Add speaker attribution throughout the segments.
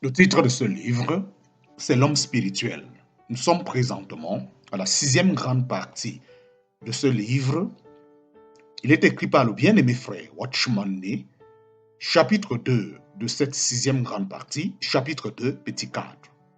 Speaker 1: Le titre de ce livre, c'est L'homme spirituel. Nous sommes présentement à la 6e grande partie de ce livre. Il est écrit par le bien-aimé frère Watchman Nee, chapitre 2 de cette 6e grande partie, chapitre 2, petit 4.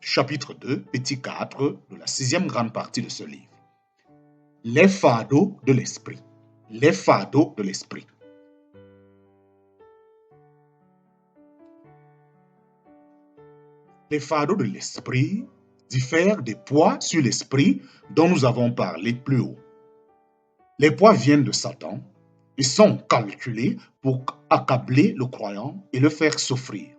Speaker 1: Chapitre 2, petit 4 de la 6e grande partie de ce livre. Les fardeaux de l'esprit. Les fardeaux de l'esprit. Les fardeaux de l'esprit diffèrent des poids sur l'esprit dont nous avons parlé plus haut. Les poids viennent de Satan et sont calculés pour accabler le croyant et le faire souffrir.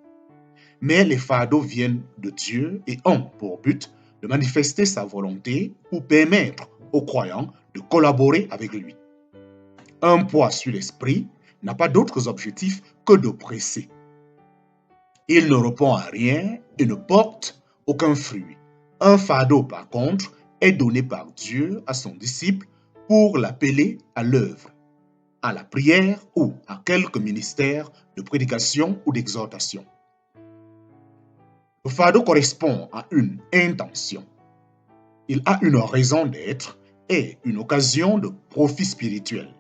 Speaker 1: Mais les fardeaux viennent de Dieu et ont pour but de manifester sa volonté pour permettre aux croyants de collaborer avec lui. Un poids sur l'esprit n'a pas d'autres objectifs que d'oppresser. Il ne répond à rien et ne porte aucun fruit. Un fardeau, par contre, est donné par Dieu à son disciple pour l'appeler à l'œuvre, à la prière ou à quelque ministère de prédication ou d'exhortation. Le fardeau correspond à une intention. Il a une raison d'être et une occasion de profit spirituel.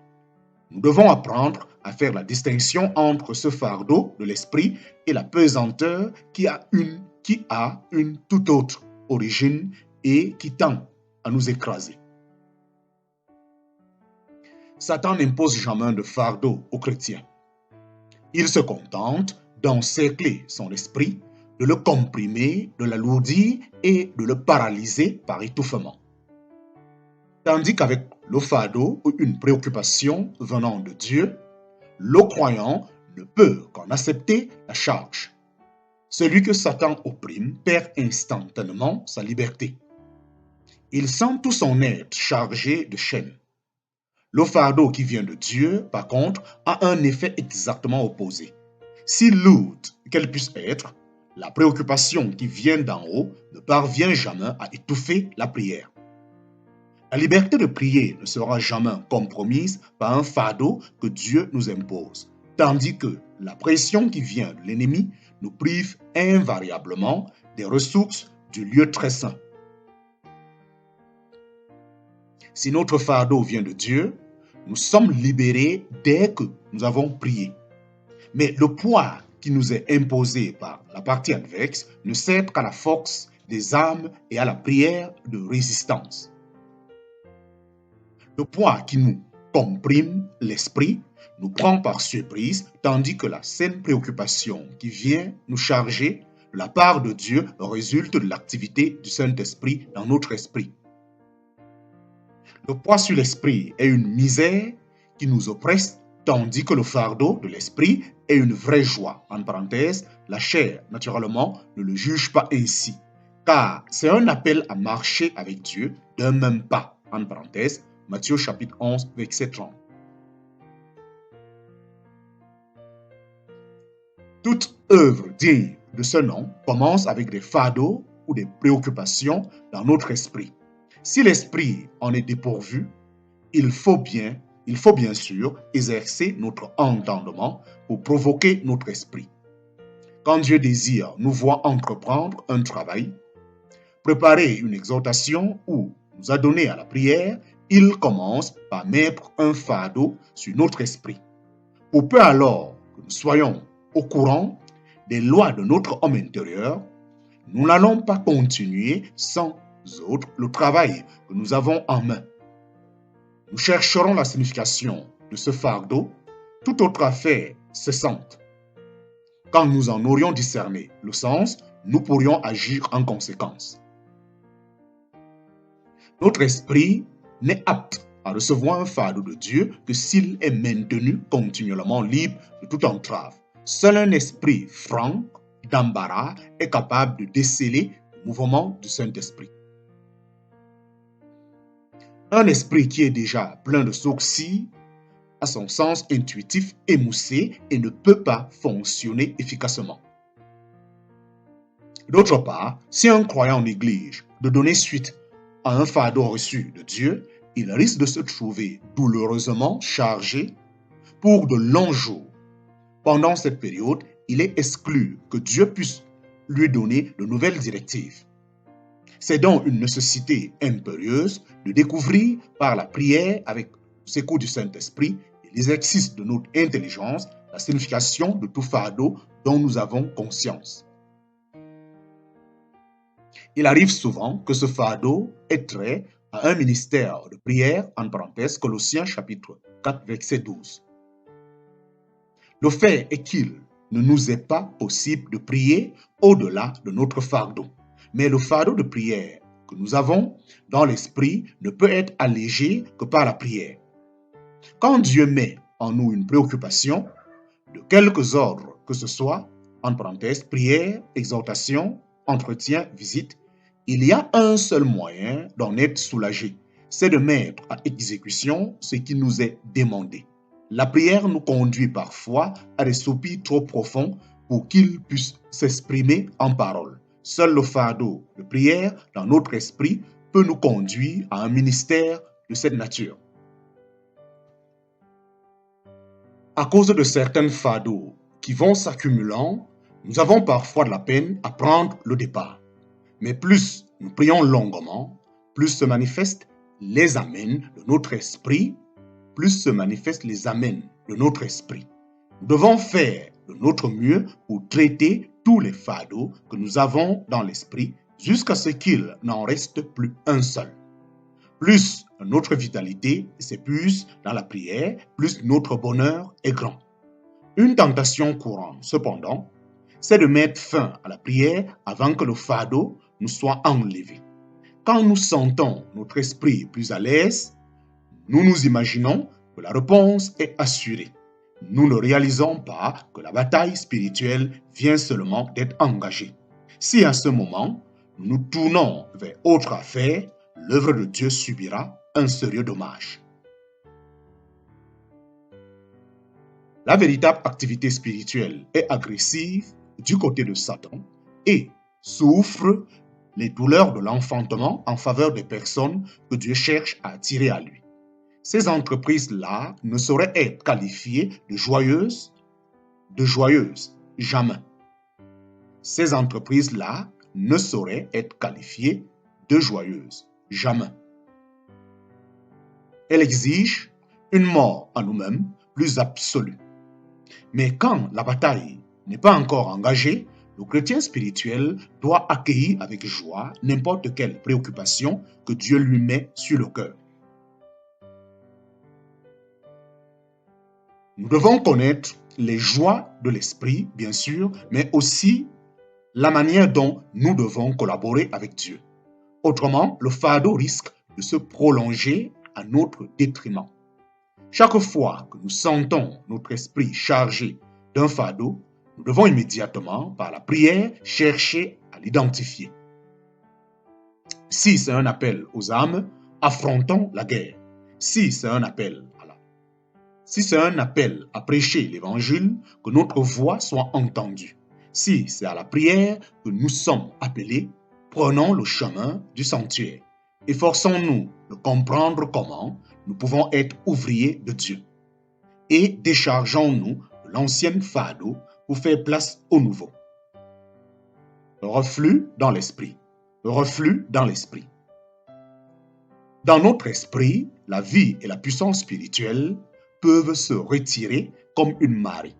Speaker 1: Nous devons apprendre à faire la distinction entre ce fardeau de l'esprit et la pesanteur qui a une toute autre origine et qui tend à nous écraser. Satan n'impose jamais de fardeau aux chrétiens. Il se contente d'encercler son esprit, de le comprimer, de l'alourdir et de le paralyser par étouffement. Tandis qu'avec le fardeau ou une préoccupation venant de Dieu, le croyant ne peut qu'en accepter la charge. Celui que Satan opprime perd instantanément sa liberté. Il sent tout son être chargé de chaînes. Le fardeau qui vient de Dieu, par contre, a un effet exactement opposé. Si lourde qu'elle puisse être, la préoccupation qui vient d'en haut ne parvient jamais à étouffer la prière. La liberté de prier ne sera jamais compromise par un fardeau que Dieu nous impose, tandis que la pression qui vient de l'ennemi nous prive invariablement des ressources du lieu très saint. Si notre fardeau vient de Dieu, nous sommes libérés dès que nous avons prié. Mais le poids qui nous est imposé par la partie adverse ne sert qu'à la force des âmes et à la prière de résistance. Le poids qui nous comprime l'esprit nous prend par surprise, tandis que la saine préoccupation qui vient nous charger de la part de Dieu résulte de l'activité du Saint-Esprit dans notre esprit. Le poids sur l'esprit est une misère qui nous oppresse, tandis que le fardeau de l'esprit est une vraie joie. En parenthèse, la chair, naturellement, ne le juge pas ainsi, car c'est un appel à marcher avec Dieu d'un même pas. En parenthèse, Matthieu chapitre 11, verset 30. Toute œuvre digne de ce nom commence avec des fardeaux ou des préoccupations dans notre esprit. Si l'esprit en est dépourvu, il faut bien sûr exercer notre entendement pour provoquer notre esprit. Quand Dieu désire nous voir entreprendre un travail, préparer une exhortation ou nous adonner à la prière, il commence par mettre un fardeau sur notre esprit. Pour peu alors que nous soyons au courant des lois de notre homme intérieur, nous n'allons pas continuer sans autre le travail que nous avons en main. Nous chercherons la signification de ce fardeau, toute autre affaire cessante. Quand nous en aurions discerné le sens, nous pourrions agir en conséquence. Notre esprit n'est apte à recevoir un fardeau de Dieu que s'il est maintenu continuellement libre de toute entrave. Seul un esprit franc d'embarras est capable de déceler le mouvement du Saint-Esprit. Un esprit qui est déjà plein de sourcils a son sens intuitif émoussé et ne peut pas fonctionner efficacement. D'autre part, si un croyant néglige de donner suite à un fardeau reçu de Dieu, il risque de se trouver douloureusement chargé pour de longs jours. Pendant cette période, il est exclu que Dieu puisse lui donner de nouvelles directives. C'est donc une nécessité impérieuse de découvrir par la prière avec le secours du Saint-Esprit et l'exercice de notre intelligence la signification de tout fardeau dont nous avons conscience. Il arrive souvent que ce fardeau ait trait à un ministère de prière, en parenthèse, Colossiens chapitre 4, verset 12. Le fait est qu'il ne nous est pas possible de prier au-delà de notre fardeau. Mais le fardeau de prière que nous avons dans l'esprit ne peut être allégé que par la prière. Quand Dieu met en nous une préoccupation, de quelques ordres que ce soit, en parenthèse, prière, exhortation, entretien, visite, il y a un seul moyen d'en être soulagé, c'est de mettre à exécution ce qui nous est demandé. La prière nous conduit parfois à des soupirs trop profonds pour qu'ils puissent s'exprimer en paroles. Seul le fardeau de prière dans notre esprit peut nous conduire à un ministère de cette nature. À cause de certains fardeaux qui vont s'accumulant, nous avons parfois de la peine à prendre le départ. Mais plus nous prions longuement, plus se manifestent les amens de notre esprit, Nous devons faire de notre mieux pour traiter tous les fardeaux que nous avons dans l'esprit jusqu'à ce qu'il n'en reste plus un seul. Plus notre vitalité s'épuise dans la prière, plus notre bonheur est grand. Une tentation courante, cependant, c'est de mettre fin à la prière avant que le fardeau nous soit enlevé. Quand nous sentons notre esprit plus à l'aise, nous nous imaginons que la réponse est assurée. Nous ne réalisons pas que la bataille spirituelle vient seulement d'être engagée. Si à ce moment, nous tournons vers autre affaire, l'œuvre de Dieu subira un sérieux dommage. La véritable activité spirituelle est agressive du côté de Satan et souffre les douleurs de l'enfantement en faveur des personnes que Dieu cherche à attirer à lui. Ces entreprises-là ne sauraient être qualifiées de joyeuses, jamais. Ces entreprises-là ne sauraient être qualifiées de joyeuses, jamais. Elles exigent une mort à nous-mêmes plus absolue. Mais quand la bataille n'est pas encore engagée, le chrétien spirituel doit accueillir avec joie n'importe quelle préoccupation que Dieu lui met sur le cœur. Nous devons connaître les joies de l'esprit, bien sûr, mais aussi la manière dont nous devons collaborer avec Dieu. Autrement, le fardeau risque de se prolonger à notre détriment. Chaque fois que nous sentons notre esprit chargé d'un fardeau, nous devons immédiatement, par la prière, chercher à l'identifier. Si c'est un appel aux âmes, affrontons la guerre. Si c'est un appel à prêcher l'évangile, que notre voix soit entendue. Si c'est à la prière que nous sommes appelés, prenons le chemin du sanctuaire. Efforçons-nous de comprendre comment nous pouvons être ouvriers de Dieu. Et déchargeons-nous de l'ancien fardeau pour faire place au nouveau. Le reflux dans l'esprit. Dans notre esprit, la vie et la puissance spirituelle peuvent se retirer comme une marée.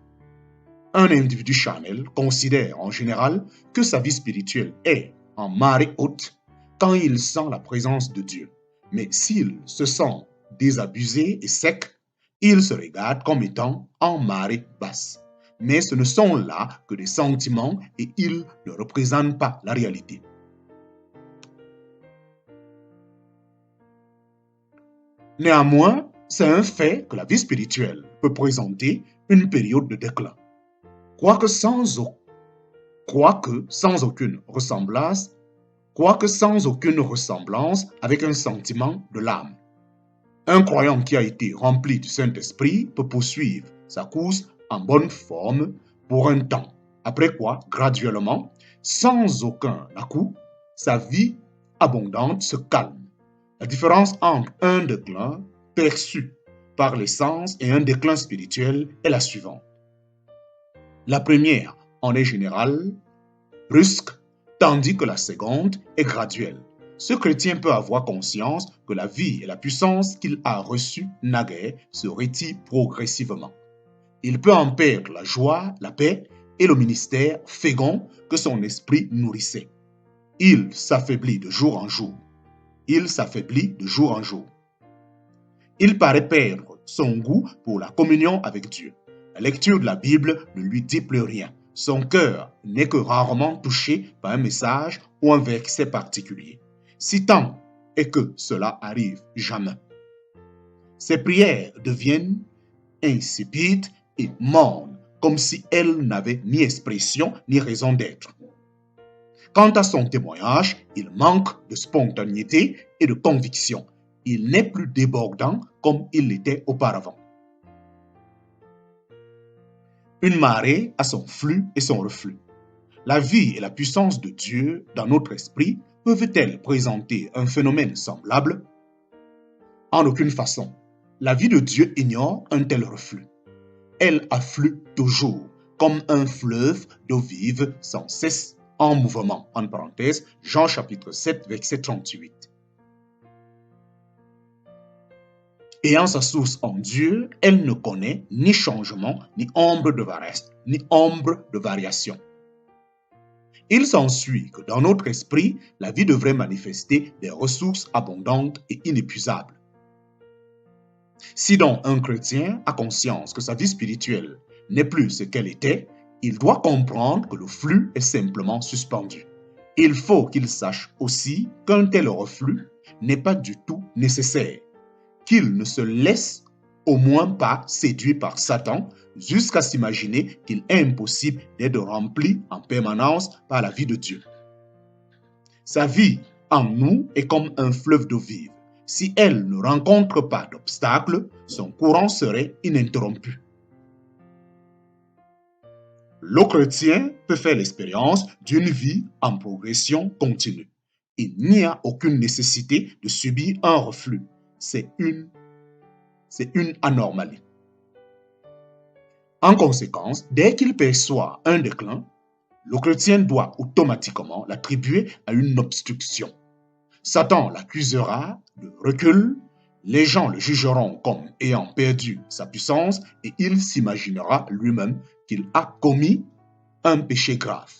Speaker 1: Un individu charnel considère en général que sa vie spirituelle est en marée haute quand il sent la présence de Dieu. Mais s'il se sent désabusé et sec, il se regarde comme étant en marée basse. Mais ce ne sont là que des sentiments et ils ne représentent pas la réalité. Néanmoins, c'est un fait que la vie spirituelle peut présenter une période de déclin. Quoique sans aucune ressemblance avec un sentiment de l'âme. Un croyant qui a été rempli du Saint-Esprit peut poursuivre sa course en bonne forme pour un temps, après quoi, graduellement, sans aucun à-coup, sa vie abondante se calme. La différence entre un déclin perçu par les sens et un déclin spirituel est la suivante. La première en est générale brusque, tandis que la seconde est graduelle. Ce chrétien peut avoir conscience que la vie et la puissance qu'il a reçue naguère se retirent progressivement. Il peut en perdre la joie, la paix et le ministère fécond que son esprit nourrissait. Il s'affaiblit de jour en jour. Il s'affaiblit de jour en jour. Il paraît perdre son goût pour la communion avec Dieu. La lecture de la Bible ne lui dit plus rien. Son cœur n'est que rarement touché par un message ou un verset particulier. Si tant est que cela arrive jamais. Ses prières deviennent insipides et mornes, comme si elles n'avaient ni expression ni raison d'être. Quant à son témoignage, il manque de spontanéité et de conviction. Il n'est plus débordant comme il l'était auparavant. Une marée a son flux et son reflux. La vie et la puissance de Dieu dans notre esprit peuvent-elles présenter un phénomène semblable? En aucune façon. La vie de Dieu ignore un tel reflux. Elle afflue toujours, comme un fleuve d'eau vive sans cesse en mouvement. En parenthèse, Jean chapitre 7, verset 38. Ayant sa source en Dieu, elle ne connaît ni changement, ni ombre de variation. Il s'ensuit que dans notre esprit, la vie devrait manifester des ressources abondantes et inépuisables. Si donc un chrétien a conscience que sa vie spirituelle n'est plus ce qu'elle était, il doit comprendre que le flux est simplement suspendu. Il faut qu'il sache aussi qu'un tel reflux n'est pas du tout nécessaire, qu'il ne se laisse au moins pas séduire par Satan jusqu'à s'imaginer qu'il est impossible d'être rempli en permanence par la vie de Dieu. Sa vie en nous est comme un fleuve d'eau vive. Si elle ne rencontre pas d'obstacles, son courant serait ininterrompu. Le chrétien peut faire l'expérience d'une vie en progression continue. Il n'y a aucune nécessité de subir un reflux. C'est une anomalie. En conséquence, dès qu'il perçoit un déclin, le chrétien doit automatiquement l'attribuer à une obstruction. Satan l'accusera de recul, les gens le jugeront comme ayant perdu sa puissance et il s'imaginera lui-même qu'il a commis un péché grave.